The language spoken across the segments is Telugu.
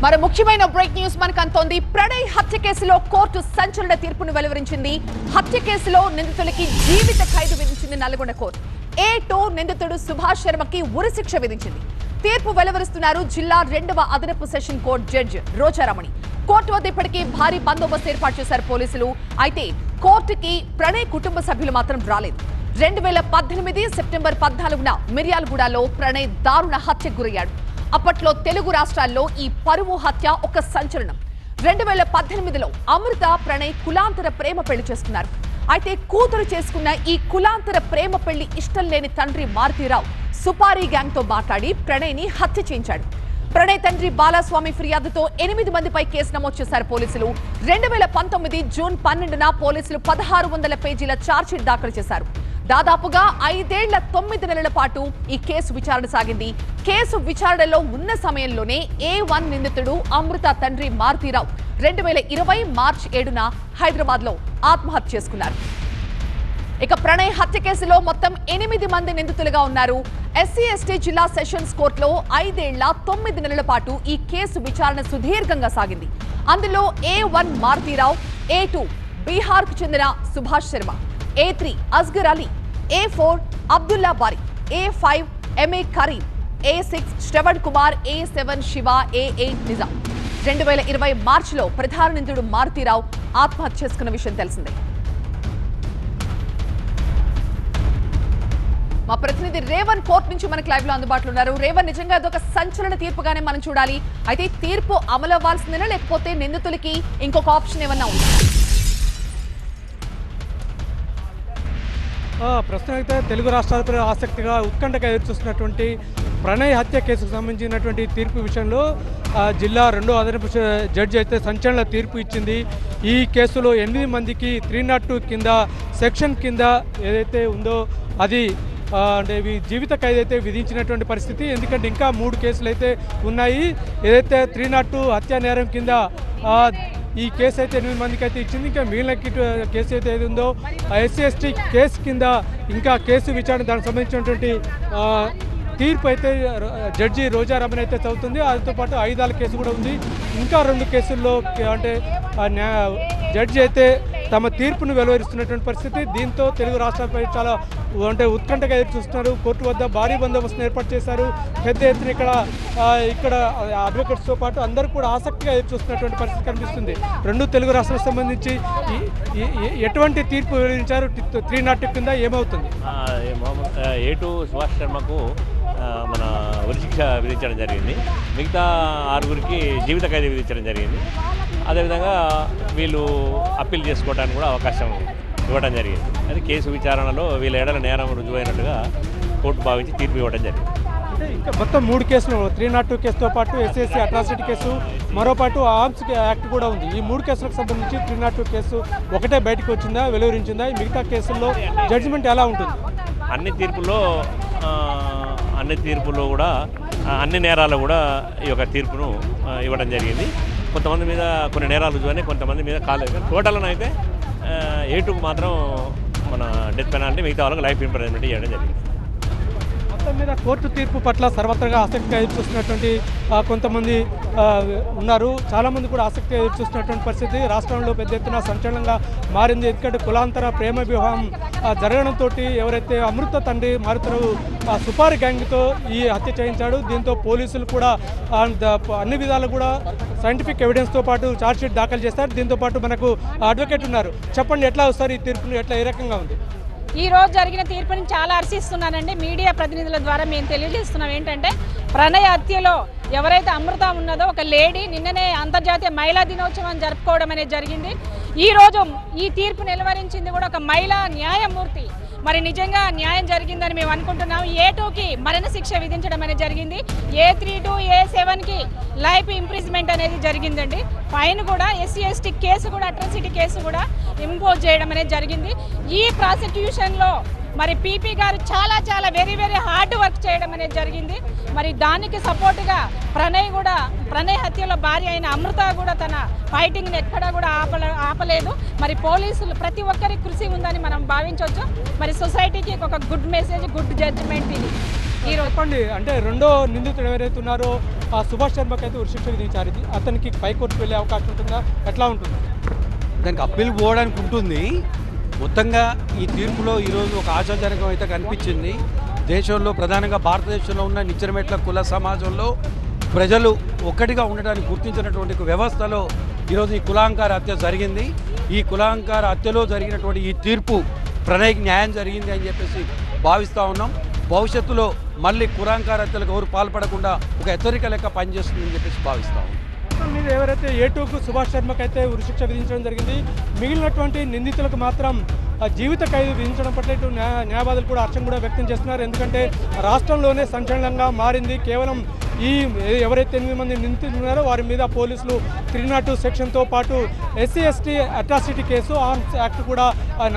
మరో ముఖ్యమైన బ్రేక్ న్యూస్ మనకు అంతోంది. ప్రణయ్ హత్య కేసులో కోర్టు సంచలన తీర్పును వెలువరించింది. హత్య కేసులో నిందితులకి జీవిత ఖైదు విధించింది నల్గొండ కోర్టు. A2 నిందితుడు సుభాష్ శర్మకి ఉరిశిక్ష విధించింది. తీర్పు వెలువరిస్తున్నారు జిల్లా 2వ అదనపు session court judge Rojaramani. Court వద్ద ఇప్పటికీ భారీ బందోబస్తు ఏర్పాటు చేశారు పోలీసులు. అయితే కోర్టుకి ప్రణయ్ కుటుంబ సభ్యులు మాత్రం రాలేదు. 2018 సెప్టెంబర్ 14న మిర్యాలగూడలో ప్రణయ్ దారుణ హత్యకు గురయ్యాడు. అప్పట్లో తెలుగు రాష్ట్రాల్లో ఈ పరువు హత్య ఒక సంచలనం. 2018లో అమృత ప్రణయ్ కులాంతర ప్రేమ పెళ్లి చేసుకున్నారు. అయితే కూతురు చేసుకున్న ఈ కులాంతర ప్రేమ పెళ్లి ఇష్టం లేని తండ్రి మారుతీరావు సుపారీ గ్యాంగ్ తో మాట్లాడి ప్రణయ్ ని హత్య చేయించాడు. ప్రణయ్ తండ్రి బాలస్వామి ఫిర్యాదుతో 8 మందిపై కేసు నమోదు చేశారు పోలీసులు. 2019 జూన్ 12న పోలీసులు 1600 పేజీల ఛార్జ్షీట్ దాఖలు చేశారు. దాదాపుగా 5 ఏళ్ల 9 నెలల పాటు ఈ కేసు విచారణ సాగింది. కేసు విచారణలో ఉన్న సమయంలోనే A1 నిందితుడు అమృత తండ్రి మారుతీరావు 2020 మార్చి 7న హైదరాబాద్ లో ఆత్మహత్య చేసుకున్నారు. ఇక ప్రణయ్ హత్య కేసులో మొత్తం 8 మంది నిందితులుగా ఉన్నారు. SC/ST జిల్లా సెషన్స్ కోర్టులో 5 ఏళ్ల 9 నెలల పాటు ఈ కేసు విచారణ సుదీర్ఘంగా సాగింది. అందులో A1 మారుతీరావు, A2 బీహార్ కు చెందిన సుభాష్ శర్మ, A3 అస్గర్ అలీ, A4 అబ్దుల్లా బారి, A5 MA Karim, A6 Shravan Kumar, A7 Shiva, A8 Nizam. 2020 మార్చిలో ప్రధాన నిందితుడు మారుతీరావు ఆత్మహత్య చేసుకున్న విషయం తెలిసిందే. మా ప్రతినిధి రేవన్ కోర్టు నుంచి మనకు లైవ్ లో అందుబాటులో ఉన్నారు. రేవన్, నిజంగా అదొక సంచలన తీర్పుగానే మనం చూడాలి. అయితే తీర్పు అమలు అవ్వాల్సిందేనా, లేకపోతే నిందితులకి ఇంకొక ఆప్షన్ ఏమన్నా ఉందా? ప్రస్తుతం అయితే తెలుగు రాష్ట్రాలపై ఆసక్తిగా ఉత్కంఠగా ఎదురుచూస్తున్నటువంటి ప్రణయ్ హత్య కేసుకు సంబంధించినటువంటి తీర్పు విషయంలో జిల్లా 2వ అదనపు జడ్జి అయితే సంచలన తీర్పు ఇచ్చింది. ఈ కేసులో 8 మందికి 302 కింద సెక్షన్ కింద ఏదైతే ఉందో అది అంటే జీవిత ఖైదు అయితే విధించినటువంటి పరిస్థితి. ఎందుకంటే ఇంకా 3 కేసులు అయితే ఉన్నాయి. ఏదైతే 302 హత్యా నేరం కింద ఈ కేసు అయితే 8 మందికి అయితే ఇచ్చింది. ఇంకా మిగిలిన కేసు అయితే ఏది ఉందో SC/ST కేసు కింద ఇంకా కేసు విచారణ దానికి సంబంధించినటువంటి తీర్పు అయితే జడ్జి రోజారమణి అయితే చదువుతుంది. దాంతో పాటు 5 కేసు కూడా ఉంది. ఇంకా 2 కేసుల్లో అంటే జడ్జి అయితే తమ తీర్పును వెలువరిస్తున్నటువంటి పరిస్థితి. దీంతో తెలుగు రాష్ట్రాలపై చాలా అంటే ఉత్కంఠగా ఎదురు చూస్తున్నారు. కోర్టు వద్ద భారీ బందోబస్తును ఏర్పాటు చేశారు. పెద్ద ఎత్తున ఇక్కడ అడ్వకేట్స్తో పాటు అందరూ కూడా ఆసక్తిగా ఎదురు చూస్తున్నటువంటి పరిస్థితి కనిపిస్తుంది. 2 తెలుగు రాష్ట్రాలకు సంబంధించి ఎటువంటి తీర్పు వెలువరించారు? 302 కింద ఏమవుతుంది? A2 సుభాష్ శర్మకు మన ఉరిశిక్ష విధించడం జరిగింది. మిగతా 6గురికి జీవిత ఖైదు విధించడం జరిగింది. అదేవిధంగా వీళ్ళు అప్పీల్ చేసుకోవడానికి కూడా అవకాశం ఇవ్వడం జరిగింది. అది కేసు విచారణలో వీళ్ళ ఏడల నేరం రుజువైనట్టుగా కోర్టు భావించి తీర్పు ఇవ్వడం జరిగింది. అంటే ఇంకా మొత్తం 3 కేసులు 302 కేసుతో పాటు SC/ST అట్రాసిటీ కేసు, మరోపాటు ఆర్మ్స్ యాక్ట్ కూడా ఉంది. ఈ 3 కేసులకు సంబంధించి 302 కేసు ఒకటే బయటకు వచ్చిందా, వెలువరించిందా? మిగతా కేసుల్లో జడ్జిమెంట్ ఎలా ఉంటుంది? అన్ని తీర్పుల్లో కూడా అన్ని నేరాలు కూడా ఈ యొక్క తీర్పును ఇవ్వడం జరిగింది. కొంతమంది మీద కొన్ని నేరాలు రుజువని, కొంతమంది మీద కాలేదు. టోటల్ను అయితే A2కు మాత్రం మన డెత్ పెనాల్టీ, మిగతా వాళ్ళకి లైఫ్ ఇంప్రిజన్మెంట్ ఇవ్వడం జరిగింది. మొత్తం మీద కోర్టు తీర్పు పట్ల సర్వత్రగా ఆసక్తిగా ఎదురుచూస్తున్నటువంటి కొంతమంది ఉన్నారు. చాలామంది కూడా ఆసక్తిగా ఎదురుచూస్తున్నటువంటి పరిస్థితి రాష్ట్రంలో పెద్ద ఎత్తున సంచలనంగా మారింది. ఎందుకంటే కులాంతర ప్రేమ వివాహం జరగడంతో ఎవరైతే అమృత తండ్రి మారుతీరావు సుపారీ గ్యాంగ్తో ఈ హత్య చేయించాడు. దీంతో పోలీసులు కూడా అన్ని విధాలు కూడా సైంటిఫిక్ ఎవిడెన్స్తో పాటు ఛార్జ్షీట్ దాఖలు చేస్తారు. దీంతో పాటు మనకు అడ్వకేట్ ఉన్నారు. చెప్పండి, ఎట్లా వస్తారు ఈ తీర్పును, ఎట్లా ఏ రకంగా ఉంది? ఈ రోజు జరిగిన తీర్పుని చాలా హర్షిస్తున్నానండి. మీడియా ప్రతినిధుల ద్వారా మేము తెలియజేస్తున్నాం ఏంటంటే, ప్రణయ్ హత్యలో ఎవరైతే అమృత ఉన్నదో ఒక లేడీ నిన్ననే అంతర్జాతీయ మహిళా దినోత్సవం జరుపుకోవడం అనేది జరిగింది. ఈ రోజు ఈ తీర్పు నిలువరించింది కూడా ఒక మహిళా న్యాయమూర్తి. మరి నిజంగా న్యాయం జరిగిందని మేము అనుకుంటున్నాం. A2కి మరణశిక్ష విధించడం అనేది జరిగింది. A3 to A7కి లైఫ్ ఇంప్రిజ్మెంట్ అనేది జరిగిందండి. ఫైన్ కూడా SC/ST కేసు కూడా అట్రాసిటీ కేసు కూడా ఇంపోజ్ చేయడం అనేది జరిగింది. ఈ ప్రాసిక్యూషన్లో మరి PP గారు చాలా వెరీ హార్డ్ వర్క్ చేయడం అనేది జరిగింది. మరి దానికి సపోర్టుగా ప్రణయ్ హత్యలో భార్య అయిన అమృత కూడా తన ఫైటింగ్ని ఎక్కడా కూడా ఆపలేదు. మరి పోలీసులు ప్రతి ఒక్కరికి కృషి ఉందని మనం భావించవచ్చు. మరి సొసైటీకి ఒక గుడ్ మెసేజ్, గుడ్ జడ్జిమెంట్ ఇది. చెప్పండి, అంటే రెండో నిందితుడు ఎవరైతే ఉన్నారో సుభాష్ శర్మకి అయితే ఉరిశిక్ష విధించారు. ఇది అతనికి పైకోర్టుకు వెళ్ళే అవకాశం ఉంటుందా, ఎట్లా ఉంటుంది? దానికి అప్పీల్ పోవడానికి ఉంటుంది. మొత్తంగా ఈ తీర్పులో ఈరోజు ఒక ఆశాజనకం అయితే కనిపించింది. దేశంలో ప్రధానంగా భారతదేశంలో ఉన్న నిచ్చెనమెట్ల కుల సమాజంలో ప్రజలు ఒక్కటిగా ఉండడానికి గుర్తించినటువంటి వ్యవస్థలో ఈరోజు ఈ కులాంకార హత్య జరిగింది. ఈ కులాంకార హత్యలో జరిగినటువంటి ఈ తీర్పు ప్రణయ్కి న్యాయం జరిగింది అని చెప్పేసి భావిస్తూ ఉన్నాం. భవిష్యత్తులో మళ్ళీ కులాంకార హత్యలకు ఎవరు పాల్పడకుండా ఒక హెచ్చరిక లెక్క పనిచేస్తుందని చెప్పేసి భావిస్తూ ఉన్నాం. మీరు ఎవరైతే A2కు సుభాష్ శర్మకి అయితే ఉరిశిక్ష విధించడం జరిగింది, మిగిలినటువంటి నిందితులకు మాత్రం జీవిత ఖైదు విధించడం పట్ల ఇటు న్యాయవాదులు కూడా హర్షం కూడా వ్యక్తం చేస్తున్నారు. ఎందుకంటే రాష్ట్రంలోనే సంచలనంగా మారింది. కేవలం ఈ ఎవరైతే 8 మంది నిందితులు ఉన్నారో వారి మీద పోలీసులు 302 సెక్షన్తో పాటు SC/ST atrocity case, arms act కూడా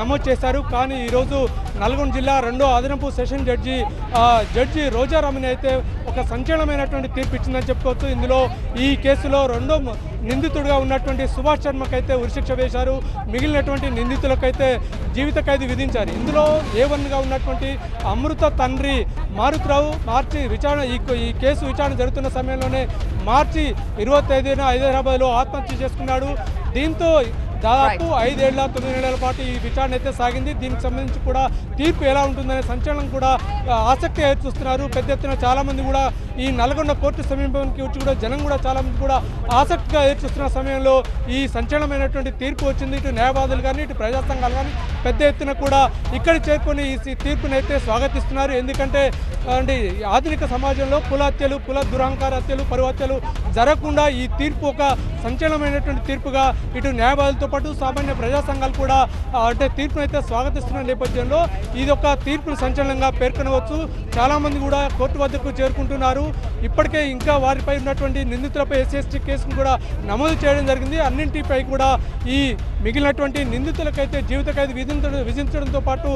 నమోదు చేశారు. కానీ ఈరోజు నల్గొండ జిల్లా 2వ అదనపు సెషన్ జడ్జి రోజారామని అయితే ఒక సంచలనమైనటువంటి తీర్పు ఇచ్చిందని చెప్పుకోవచ్చు. ఇందులో ఈ కేసులో 2వ నిందితుడిగా ఉన్నటువంటి సుభాష్ శర్మకి అయితే ఉరిశిక్ష వేశారు. మిగిలినటువంటి నిందితులకైతే జీవిత ఖైదు విధించారు. ఇందులో A1గా ఉన్నటువంటి అమృత తండ్రి మారుతిరావు ఈ కేసు విచారణ జరుగుతున్న సమయంలోనే మార్చి 25న హైదరాబాద్లో ఆత్మహత్య చేసుకున్నాడు. దీంతో దాదాపు 5 ఏళ్ల 9 నెలల పాటు ఈ విచారణ అయితే సాగింది. దీనికి సంబంధించి కూడా తీర్పు ఎలా ఉంటుందనే సంచలనం కూడా ఆసక్తి చూస్తున్నారు. పెద్ద ఎత్తున చాలామంది కూడా ఈ నల్గొండ కోర్టు సమీపానికి వచ్చి కూడా జనం కూడా చాలామంది కూడా ఆసక్తిగా చూస్తున్న సమయంలో ఈ సంచలనమైనటువంటి తీర్పు వచ్చింది. ఇటు న్యాయవాదులు కానీ ఇటు ప్రజా సంఘాలు కానీ పెద్ద ఎత్తున కూడా ఇక్కడ చేరుకొని ఈ తీర్పుని అయితే స్వాగతిస్తున్నారు. ఎందుకంటే ఆధునిక సమాజంలో కుల హత్యలు, కుల దురహంకార హత్యలు, పరువు హత్యలు జరగకుండా ఈ తీర్పు ఒక సంచలనమైనటువంటి తీర్పుగా ఇటు న్యాయవాదులతో పాటు సామాన్య ప్రజా సంఘాలు కూడా తీర్పును అయితే స్వాగతిస్తున్న నేపథ్యంలో ఇది ఒక తీర్పును సంచలనంగా పేర్కొనవచ్చు. చాలామంది కూడా కోర్టు వద్దకు చేరుకుంటున్నారు. ఇప్పటికే ఇంకా వారిపై ఉన్నటువంటి నిందితులపై SC/ST కేసును కూడా నమోదు చేయడం జరిగింది. అన్నింటిపై కూడా ఈ మిగిలినటువంటి నిందితులకైతే జీవిత ఖైదు విధించడంతో పాటు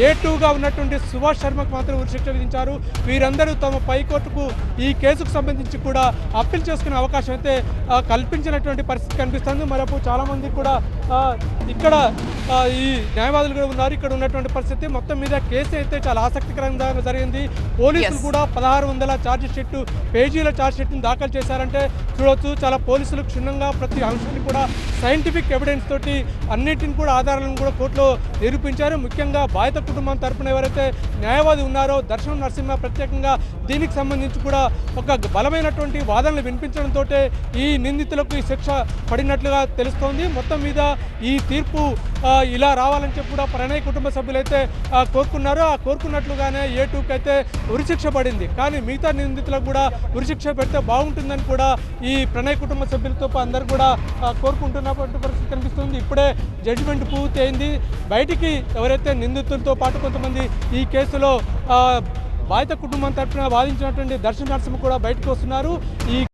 A2గా ఉన్నటువంటి సుభాష్ శర్మకు మాత్రం ఉరిశిక్ష విధించారు. వీరందరూ తమ పైకోర్టుకు ఈ కేసుకు సంబంధించి కూడా అప్పీల్ చేసుకునే అవకాశం అయితే కల్పించినటువంటి పరిస్థితి కనిపిస్తుంది. మరొక చాలామంది కూడా ఇక్కడ ఈ న్యాయవాదులు కూడా ఉన్నారు. ఇక్కడ ఉన్నటువంటి పరిస్థితి మొత్తం మీద కేసు అయితే చాలా ఆసక్తికరంగా జరిగింది. పోలీసులు కూడా 1600 పేజీల ఛార్జ్ షీట్ని దాఖలు చేశారంటే చూడవచ్చు. చాలా పోలీసులు క్షుణ్ణంగా ప్రతి అంశాన్ని కూడా సైంటిఫిక్ ఎవిడెన్స్ తోటి అన్నింటిని కూడా ఆధారాలను కూడా కోర్టులో నిరూపించారు. ముఖ్యంగా బాధిత కుటుంబం తరపున ఎవరైతే న్యాయవాది ఉన్నారో దర్శనం నరసింహ ప్రత్యేకంగా దీనికి సంబంధించి కూడా ఒక బలమైనటువంటి వాదనలు వినిపించడంతో ఈ నిందితులకు ఈ శిక్ష పడినట్లుగా తెలుస్తోంది. మొత్తం మీద ఈ తీర్పు ఇలా రావాలని చెప్పి కూడా ప్రణయ్ కుటుంబ సభ్యులైతే కోరుకున్నారు. ఆ కోరుకున్నట్లుగానే A2కి అయితే ఉరిశిక్ష పడింది. కానీ మిగతా నిందితులకు కూడా ఉరిశిక్ష పెడితే బాగుంటుందని కూడా ఈ ప్రణయ్ కుటుంబ సభ్యులతో అందరూ కూడా కోరుకుంటున్నటువంటి పరిస్థితి కనిపిస్తుంది. ఇప్పుడే జడ్జిమెంట్ పూర్తి అయింది. బయటికి ఎవరైతే నిందితులతో పాటు కొంతమంది ఈ కేసులో బాధిత కుటుంబం తరఫున వాదించినటువంటి దర్శన నరసింహ కూడా బయటకు వస్తున్నారు. ఈ